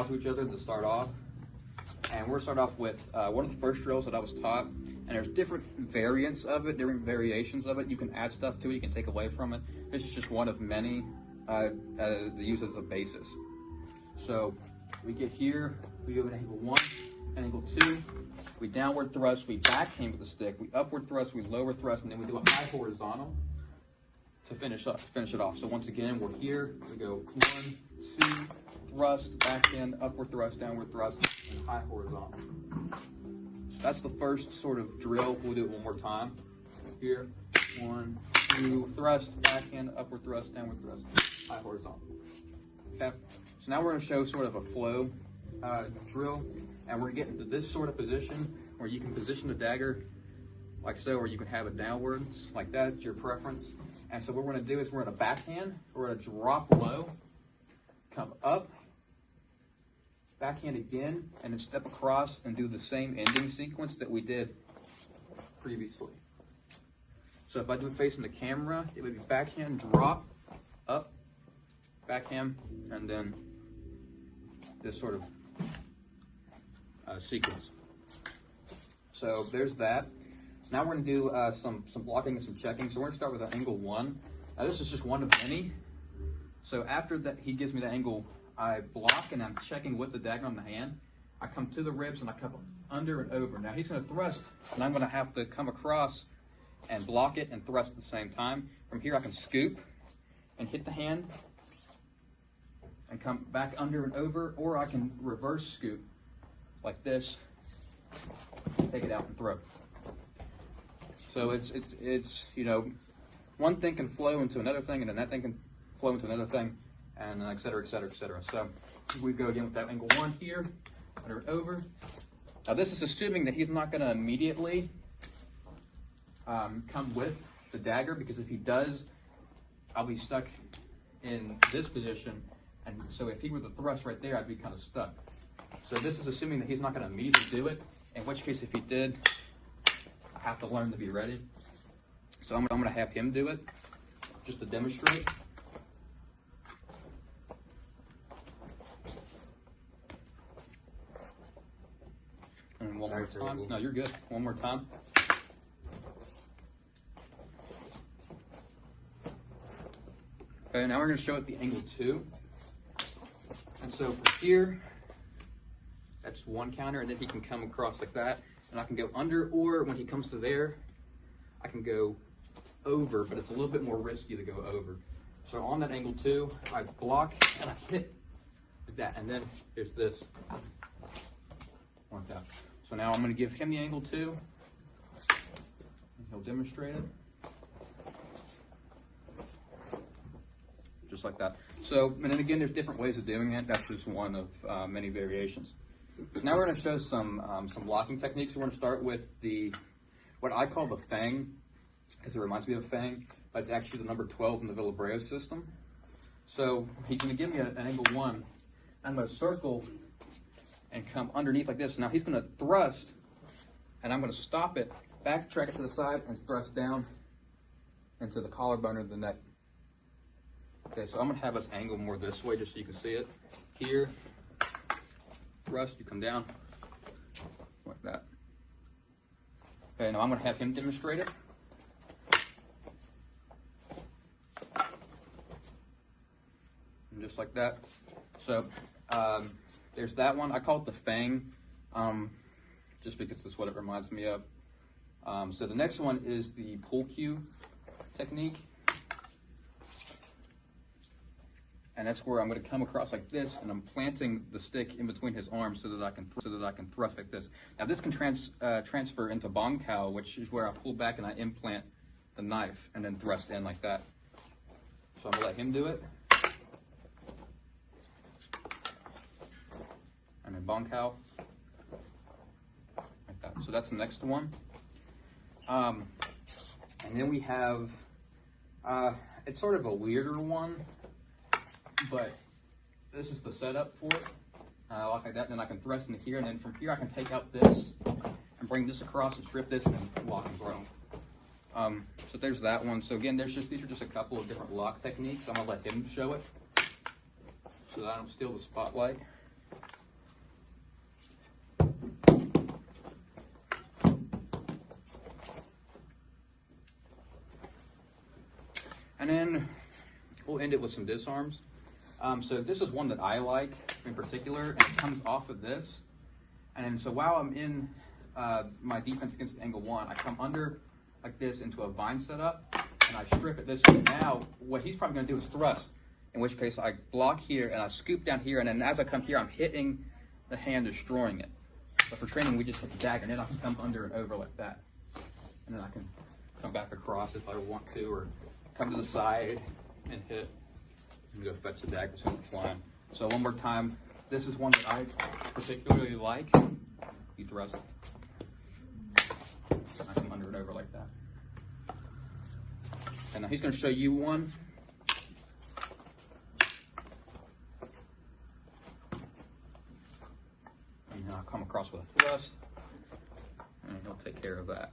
to each other to start off. And we're going to start off with one of the first drills that I was taught. And there's different variants of it, different variations of it. You can add stuff to it, you can take away from it. This is just one of many to use as a basis. So we get here, we do an angle 1, angle 2. We downward thrust, we backhand with the stick. We upward thrust, we lower thrust, and then we do a high horizontal to finish it off. So once again, we're here. We go 1, 2, thrust, backhand, upward thrust, downward thrust, and high horizontal. So that's the first sort of drill. We'll do it one more time. Here, 1, 2, thrust, backhand, upward thrust, downward thrust, high horizontal. Okay. So now we're going to show sort of a flow drill, and we're getting to this sort of position where you can position the dagger like so, or you can have it downwards like that. It's your preference. And so what we're going to do is we're going to backhand, we're going to drop low, come up, backhand again, and then step across and do the same ending sequence that we did previously. So if I do it facing the camera, it would be backhand, drop, up, backhand, and then this sort of sequence. So there's that. So now we're going to do some blocking and some checking. So we're going to start with an angle 1. Now this is just one of many. So after that, he gives me the angle, I block and I'm checking with the dagger on the hand. I come to the ribs and I come under and over. Now he's going to thrust, and I'm going to have to come across and block it and thrust at the same time. From here I can scoop and hit the hand and come back under and over, or I can reverse scoop like this, take it out and throw. So it's you know, one thing can flow into another thing, and then that thing can flow into another thing, and et cetera, et cetera, et cetera. So we go again with that angle 1 here, under and over. Now this is assuming that he's not going to immediately come with the dagger, because if he does, I'll be stuck in this position, and so if he were to thrust right there, I'd be kind of stuck. So this is assuming that he's not going to immediately do it, in which case if he did, I have to learn to be ready. So I'm going to have him do it, just to demonstrate. And one more time. No, you're good. One more time. Okay, now we're going to show it the angle 2. And so for here, that's one counter, and then he can come across like that, and I can go under, or when he comes to there, I can go over, but it's a little bit more risky to go over. So on that angle 2, I block and I hit like that, and then there's this like that. So now I'm going to give him the angle 2, and he'll demonstrate it. Just like that. So, and then again, there's different ways of doing it. That's just one of many variations. Now we're going to show some blocking techniques. We're going to start with what I call the fang, because it reminds me of a fang, but it's actually the number 12 in the Villabreau system. So he's going to give me an angle 1. I'm going to circle and come underneath like this. Now he's going to thrust, and I'm going to stop it, backtrack it to the side, and thrust down into the collarbone or the neck. Okay, so I'm going to have us angle more this way just so you can see it. Here, thrust, you come down like that. Okay, now I'm going to have him demonstrate it. And just like that. So there's that one. I call it the fang, just because that's what it reminds me of. So the next one is the pull cue technique. And that's where I'm going to come across like this, and I'm planting the stick in between his arms so that I can thrust like this. Now this can transfer into bong cow, which is where I pull back and I implant the knife and then thrust in like that. So I'm going to let him do it. And then bong cow like that. So that's the next one. And then we have it's sort of a weirder one, but this is the setup for it. Like that, then I can thrust into here, and then from here I can take out this and bring this across and strip this and then lock and throw. So there's that one. So again, these are just a couple of different lock techniques. I'm gonna let him show it so that I don't steal the spotlight. And then we'll end it with some disarms. So this is one that I like in particular, and it comes off of this. And then so while I'm in my defense against angle one, I come under like this into a vine setup, and I strip it this way. Now, what he's probably gonna do is thrust, in which case I block here and I scoop down here, and then as I come here, I'm hitting the hand, destroying it. But for training, we just hit the dagger, and then I can come under and over like that. And then I can come back across if I want to, or come to the side and hit, and go fetch the dagger so it's flying. So one more time, this is one that I particularly like. You thrust. I come under and over like that. And now he's going to show you one. And I'll come across with a thrust, and he'll take care of that.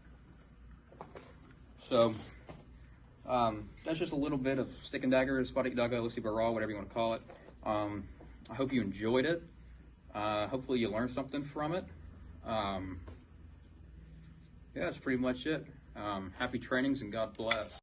So that's just a little bit of stick and dagger, spotted dagger, Lucy Barra, whatever you want to call it. I hope you enjoyed it. Hopefully you learned something from it. Yeah, that's pretty much it. Happy trainings and God bless.